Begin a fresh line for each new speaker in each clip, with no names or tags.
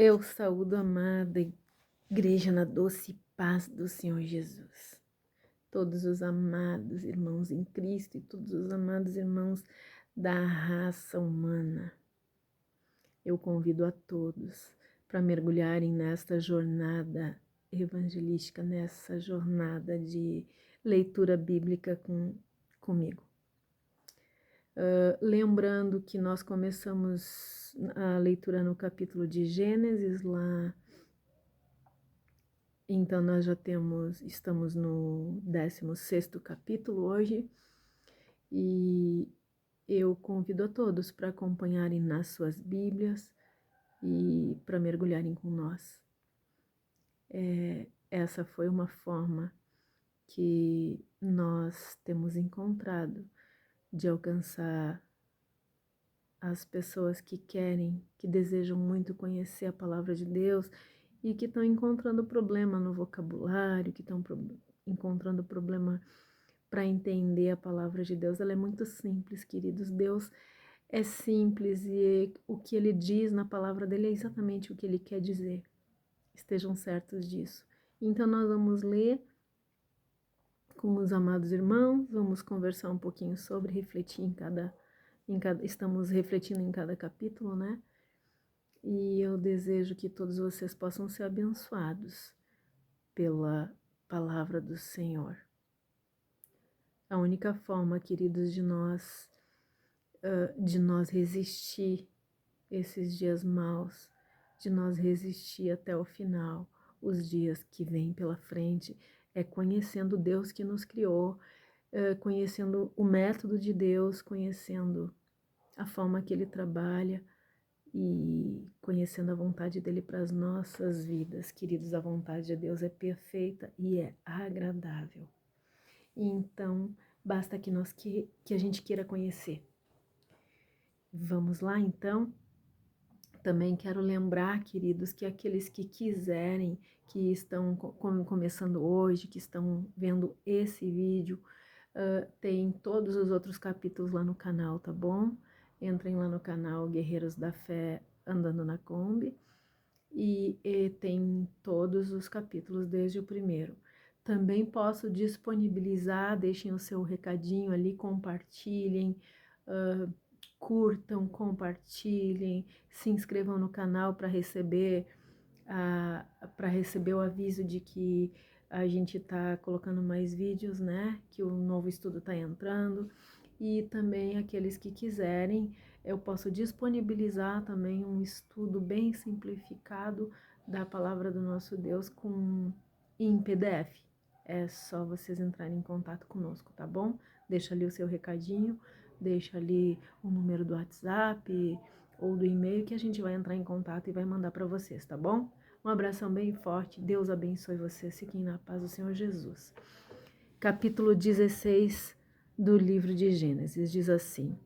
Eu saúdo a amada Igreja na doce paz do Senhor Jesus. Todos os amados irmãos em Cristo e todos os amados irmãos da raça humana. Eu convido a todos para mergulharem nesta jornada evangelística, nessa jornada de leitura bíblica comigo. Lembrando que nós começamos a leitura no capítulo de Gênesis, lá. Então, nós já estamos no 16º capítulo hoje, e eu convido a todos para acompanharem nas suas Bíblias e para mergulharem com nós. Essa foi uma forma que nós temos encontrado de alcançar as pessoas que querem, que desejam muito conhecer a palavra de Deus e que estão encontrando problema no vocabulário, que estão encontrando problema para entender a palavra de Deus. Ela é muito simples, queridos. Deus é simples e o que Ele diz na palavra dele é exatamente o que Ele quer dizer. Estejam certos disso. Então nós vamos ler com os amados irmãos, vamos conversar um pouquinho sobre, refletir estamos refletindo em cada capítulo, né? E eu desejo que todos vocês possam ser abençoados pela palavra do Senhor. A única forma, queridos, de nós resistir esses dias maus, de nós resistir até o final, os dias que vêm pela frente, é conhecendo Deus que nos criou, conhecendo o método de Deus, conhecendo a forma que Ele trabalha e conhecendo a vontade dEle para as nossas vidas. Queridos, a vontade de Deus é perfeita e é agradável. Então, basta que a gente queira conhecer. Vamos lá, então? Também quero lembrar, queridos, que aqueles que quiserem, que estão começando hoje, que estão vendo esse vídeo, tem todos os outros capítulos lá no canal, tá bom? Entrem lá no canal Guerreiros da Fé Andando na Kombi e tem todos os capítulos desde o primeiro. Também posso disponibilizar, deixem o seu recadinho ali, compartilhem, curtam, compartilhem, se inscrevam no canal para receber o aviso de que a gente está colocando mais vídeos, né? Que o novo estudo está entrando. E também aqueles que quiserem, eu posso disponibilizar também um estudo bem simplificado da palavra do nosso Deus em PDF. É só vocês entrarem em contato conosco, tá bom? Deixa ali o seu recadinho, deixa ali o número do WhatsApp ou do e-mail que a gente vai entrar em contato e vai mandar para vocês, tá bom? Um abração bem forte, Deus abençoe vocês, fiquem na paz do Senhor Jesus. Capítulo 16 do livro de Gênesis diz assim: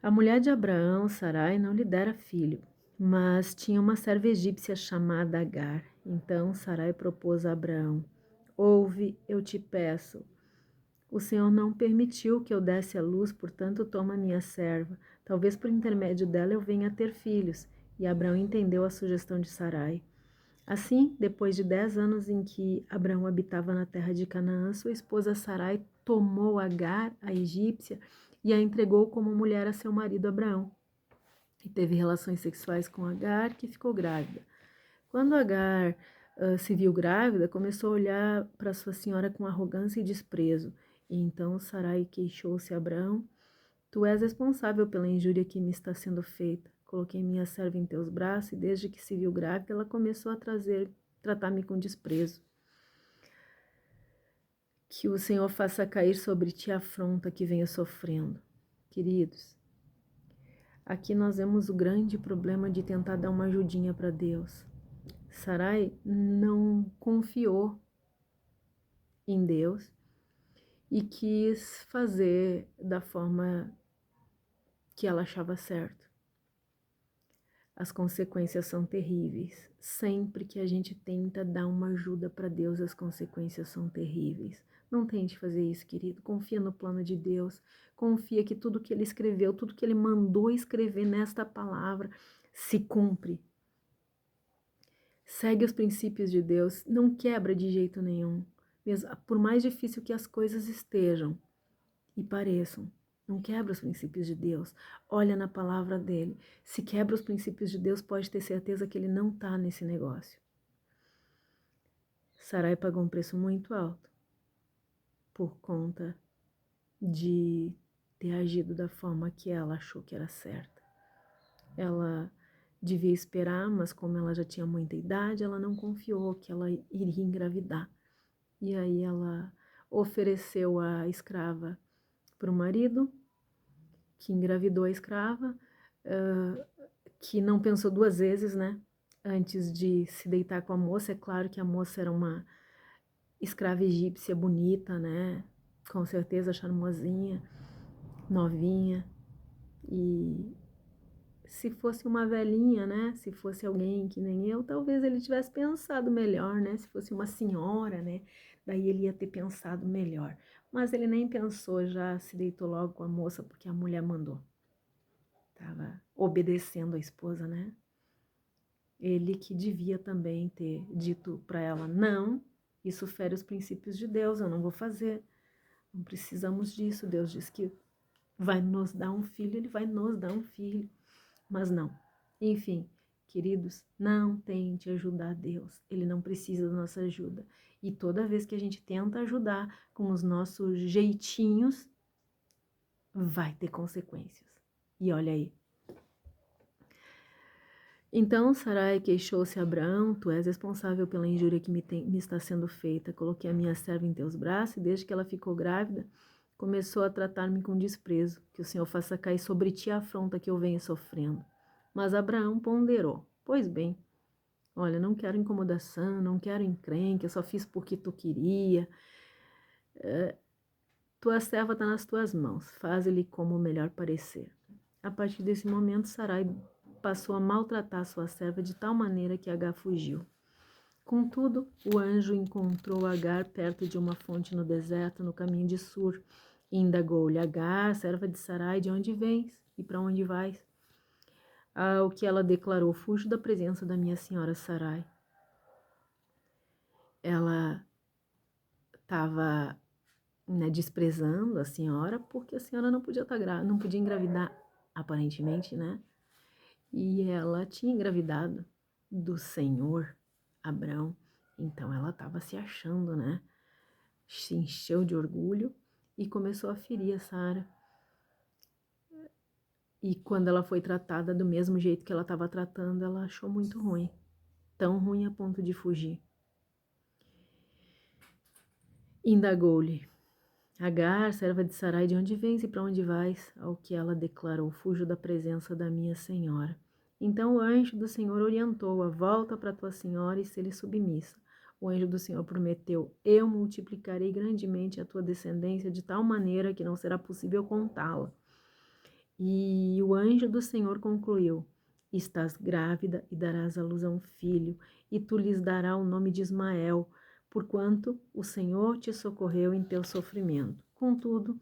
A mulher de Abraão, Sarai, não lhe dera filho, mas tinha uma serva egípcia chamada Agar. Então Sarai propôs a Abraão: Ouve, eu te peço. O Senhor não permitiu que eu desse à luz, portanto toma minha serva. Talvez por intermédio dela eu venha a ter filhos. E Abraão entendeu a sugestão de Sarai. Assim, depois de 10 anos em que Abraão habitava na terra de Canaã, sua esposa Sarai tomou Agar, a egípcia, e a entregou como mulher a seu marido Abraão. E teve relações sexuais com Agar, que ficou grávida. Quando Agar se viu grávida, começou a olhar para sua senhora com arrogância e desprezo. E então Sarai queixou-se a Abraão: Tu és responsável pela injúria que me está sendo feita. Coloquei minha serva em teus braços e desde que se viu grávida, ela começou a tratar-me com desprezo. Que o Senhor faça cair sobre ti a afronta que venho sofrendo. Queridos, aqui nós vemos o grande problema de tentar dar uma ajudinha para Deus. Sarai não confiou em Deus e quis fazer da forma que ela achava certo. As consequências são terríveis. Sempre que a gente tenta dar uma ajuda para Deus, as consequências são terríveis. Não tente fazer isso, querido. Confia no plano de Deus. Confia que tudo que Ele escreveu, tudo que Ele mandou escrever nesta palavra, se cumpre. Segue os princípios de Deus, não quebra de jeito nenhum. Mesmo, por mais difícil que as coisas estejam e pareçam, não quebra os princípios de Deus. Olha na palavra dele. Se quebra os princípios de Deus, pode ter certeza que ele não está nesse negócio. Sarai pagou um preço muito alto por conta de ter agido da forma que ela achou que era certa. Ela devia esperar, mas como ela já tinha muita idade, ela não confiou que ela iria engravidar. E aí ela ofereceu a escrava para o marido, que engravidou a escrava, que não pensou duas vezes, né? Antes de se deitar com a moça. É claro que a moça era uma escrava egípcia bonita, né? Com certeza charmosinha, novinha. E se fosse uma velhinha, né? Se fosse alguém que nem eu, talvez ele tivesse pensado melhor, né? Se fosse uma senhora, né? Daí ele ia ter pensado melhor. Mas ele nem pensou, já se deitou logo com a moça porque a mulher mandou. Tava obedecendo a esposa, né? Ele que devia também ter dito para ela: não, isso fere os princípios de Deus, eu não vou fazer. Não precisamos disso. Deus diz que vai nos dar um filho, ele vai nos dar um filho. Mas não. Enfim, queridos, não tente ajudar Deus. Ele não precisa da nossa ajuda. E toda vez que a gente tenta ajudar com os nossos jeitinhos, vai ter consequências. E olha aí. Então Sarai queixou-se a Abraão: tu és responsável pela injúria que me está sendo feita. Coloquei a minha serva em teus braços e desde que ela ficou grávida, começou a tratar-me com desprezo. Que o Senhor faça cair sobre ti a afronta que eu venho sofrendo. Mas Abraão ponderou: pois bem, olha, não quero incomodação, não quero encrenca, eu só fiz porque tu queria. Tua serva está nas tuas mãos, faz-lhe como melhor parecer. A partir desse momento, Sarai passou a maltratar sua serva de tal maneira que Agar fugiu. Contudo, o anjo encontrou Agar perto de uma fonte no deserto, no caminho de Sur, e indagou-lhe: Agar, serva de Sarai, de onde vens e para onde vais? Ao que ela declarou: fujo da presença da minha senhora Sarai. Ela estava, né, desprezando a senhora porque a senhora não podia não podia engravidar, aparentemente, né? E ela tinha engravidado do Senhor Abrão, então ela estava se achando, né? Se encheu de orgulho e começou a ferir a Sara. E quando ela foi tratada do mesmo jeito que ela estava tratando, ela achou muito ruim, tão ruim a ponto de fugir. Indagou-lhe: Agar, serva de Sarai, de onde vens e para onde vais? Ao que ela declarou: fujo da presença da minha senhora. Então o anjo do Senhor orientou-a: volta para tua senhora e se-lhe submissa. O anjo do Senhor prometeu: eu multiplicarei grandemente a tua descendência de tal maneira que não será possível contá-la. E o anjo do Senhor concluiu: estás grávida e darás à luz a um filho, e tu lhes darás o nome de Ismael, porquanto o Senhor te socorreu em teu sofrimento. Contudo,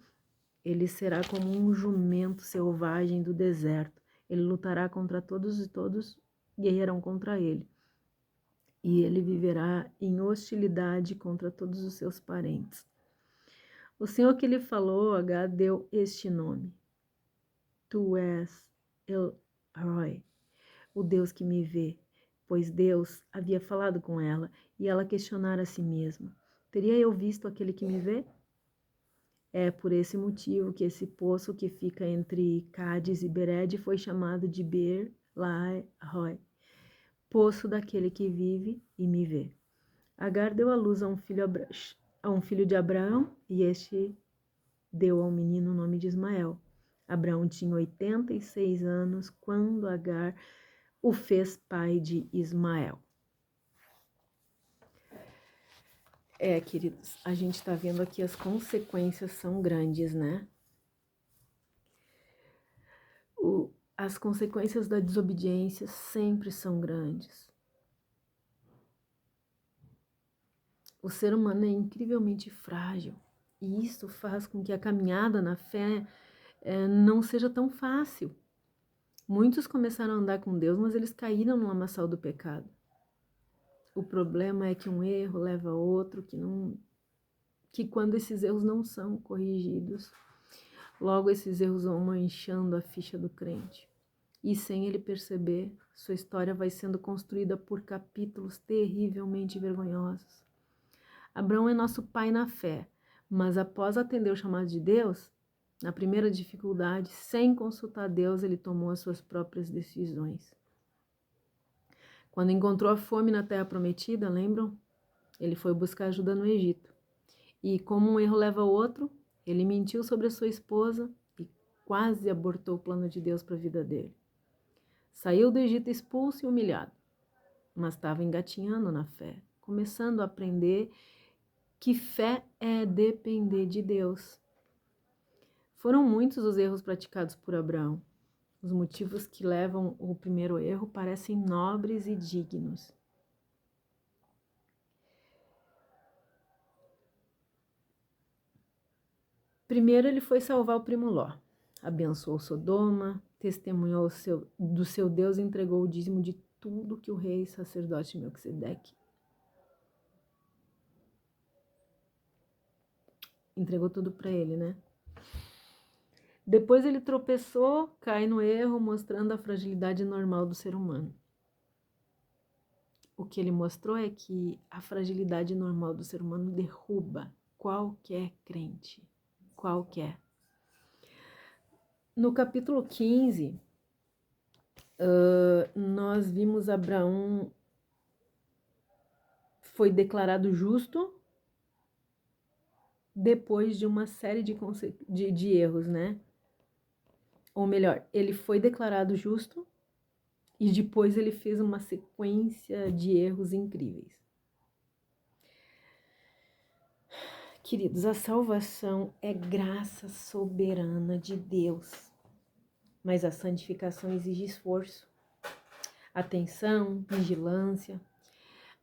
ele será como um jumento selvagem do deserto. Ele lutará contra todos e todos guerrearão contra ele. E ele viverá em hostilidade contra todos os seus parentes. O Senhor que lhe falou, Agar, deu este nome: tu és El-Roi, o Deus que me vê, pois Deus havia falado com ela e ela questionara a si mesma: teria eu visto aquele que me vê? É por esse motivo que esse poço que fica entre Cádiz e Bered foi chamado de Beer-Lahai-Roi, poço daquele que vive e me vê. Agar deu à luz a um filho de Abraão, e este deu ao menino o nome de Ismael. Abraão tinha 86 anos quando Agar o fez pai de Ismael. Queridos, a gente está vendo aqui as consequências são grandes, né? As consequências da desobediência sempre são grandes. O ser humano é incrivelmente frágil e isso faz com que a caminhada na fé não seja tão fácil. Muitos começaram a andar com Deus, mas eles caíram no lamaçal do pecado. O problema é que um erro leva a outro, que quando esses erros não são corrigidos, logo esses erros vão manchando a ficha do crente. E sem ele perceber, sua história vai sendo construída por capítulos terrivelmente vergonhosos. Abraão é nosso pai na fé, mas após atender o chamado de Deus, na primeira dificuldade, sem consultar Deus, ele tomou as suas próprias decisões. Quando encontrou a fome na terra prometida, lembram? Ele foi buscar ajuda no Egito. E como um erro leva ao outro, ele mentiu sobre a sua esposa e quase abortou o plano de Deus para a vida dele. Saiu do Egito expulso e humilhado, mas estava engatinhando na fé, começando a aprender que fé é depender de Deus. Foram muitos os erros praticados por Abraão. Os motivos que levam o primeiro erro parecem nobres e dignos. Primeiro ele foi salvar o primo Ló, abençoou Sodoma, testemunhou do seu Deus e entregou o dízimo de tudo que o rei e sacerdote Melquisedeque entregou tudo para ele, né? Depois ele tropeçou, cai no erro, mostrando a fragilidade normal do ser humano. O que ele mostrou é que a fragilidade normal do ser humano derruba qualquer crente, qualquer. No capítulo 15, nós vimos Abraão foi declarado justo depois de uma série de erros, né? Ou melhor, ele foi declarado justo e depois ele fez uma sequência de erros incríveis. Queridos, a salvação é graça soberana de Deus, mas a santificação exige esforço, atenção, vigilância.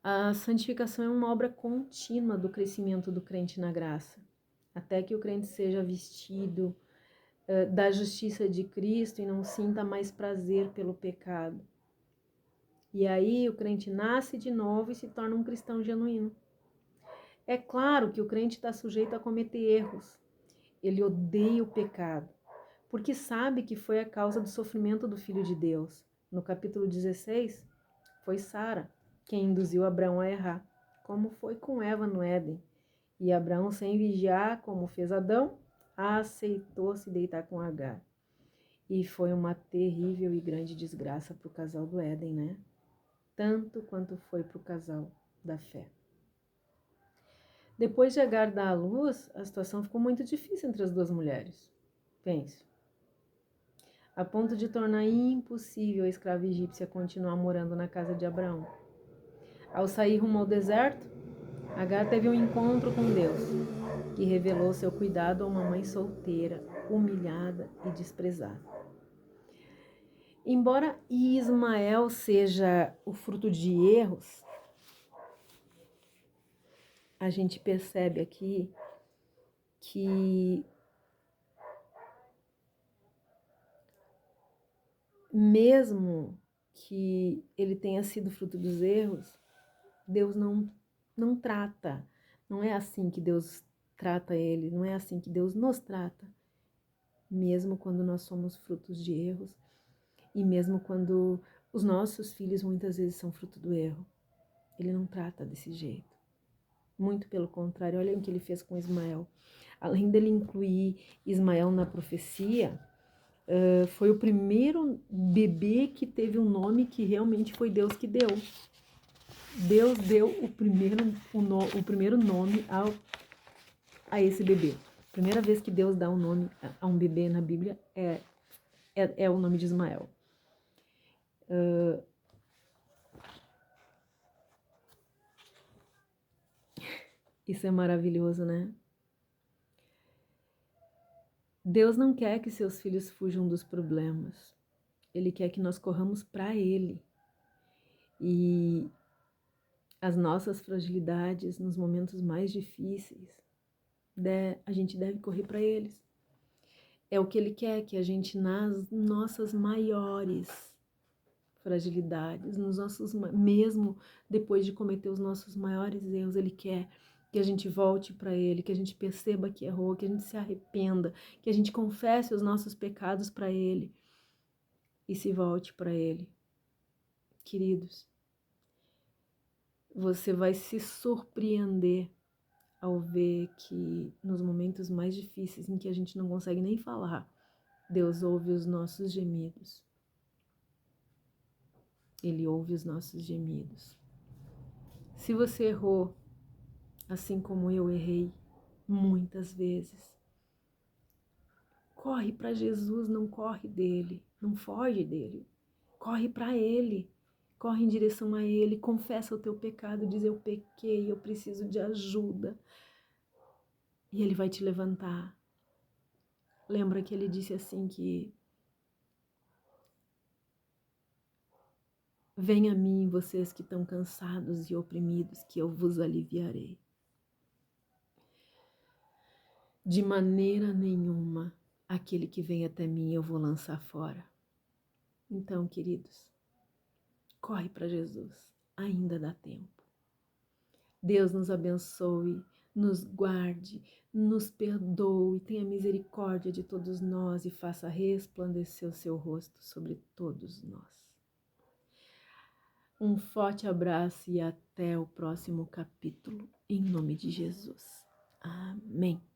A santificação é uma obra contínua do crescimento do crente na graça, até que o crente seja vestido da justiça de Cristo e não sinta mais prazer pelo pecado. E aí o crente nasce de novo e se torna um cristão genuíno. É claro que o crente está sujeito a cometer erros. Ele odeia o pecado, porque sabe que foi a causa do sofrimento do Filho de Deus. No capítulo 16, foi Sara quem induziu Abraão a errar, como foi com Eva no Éden. E Abraão, sem vigiar, como fez Adão, aceitou se deitar com Agar. E foi uma terrível e grande desgraça para o casal do Éden, né? Tanto quanto foi para o casal da fé. Depois de Agar dar à luz, a situação ficou muito difícil entre as duas mulheres. Pense. A ponto de tornar impossível a escrava egípcia continuar morando na casa de Abraão. Ao sair rumo ao deserto, Agar teve um encontro com Deus, que revelou seu cuidado a uma mãe solteira, humilhada e desprezada. Embora Ismael seja o fruto de erros, a gente percebe aqui que mesmo que ele tenha sido fruto dos erros, Deus não trata. Não é assim que Deus trata ele, não é assim que Deus nos trata. Mesmo quando nós somos frutos de erros e mesmo quando os nossos filhos muitas vezes são fruto do erro, ele não trata desse jeito. Muito pelo contrário, olha o que ele fez com Ismael. Além dele incluir Ismael na profecia, foi o primeiro bebê que teve um nome que realmente foi Deus que deu. Deus deu o primeiro nome a esse bebê. Primeira vez que Deus dá um nome a um bebê na Bíblia é o nome de Ismael. Isso é maravilhoso, né? Deus não quer que seus filhos fujam dos problemas. Ele quer que nós corramos para Ele. E as nossas fragilidades nos momentos mais difíceis, a gente deve correr para eles. É o que Ele quer, que a gente, nas nossas maiores fragilidades, mesmo depois de cometer os nossos maiores erros, Ele quer que a gente volte para Ele, que a gente perceba que errou, que a gente se arrependa, que a gente confesse os nossos pecados para Ele e se volte para Ele. Queridos, você vai se surpreender ao ver que nos momentos mais difíceis, em que a gente não consegue nem falar, Deus ouve os nossos gemidos. Ele ouve os nossos gemidos. Se você errou, assim como eu errei muitas vezes, corre para Jesus, não corre dele, não foge dele. Corre para Ele, corre em direção a Ele, confessa o teu pecado, diz: eu pequei, eu preciso de ajuda. E Ele vai te levantar. Lembra que Ele disse assim que: venha a mim, vocês que estão cansados e oprimidos, que eu vos aliviarei. De maneira nenhuma, aquele que vem até mim eu vou lançar fora. Então, queridos, corre para Jesus, ainda dá tempo. Deus nos abençoe, nos guarde, nos perdoe, tenha misericórdia de todos nós e faça resplandecer o seu rosto sobre todos nós. Um forte abraço e até o próximo capítulo, em nome de Jesus. Amém.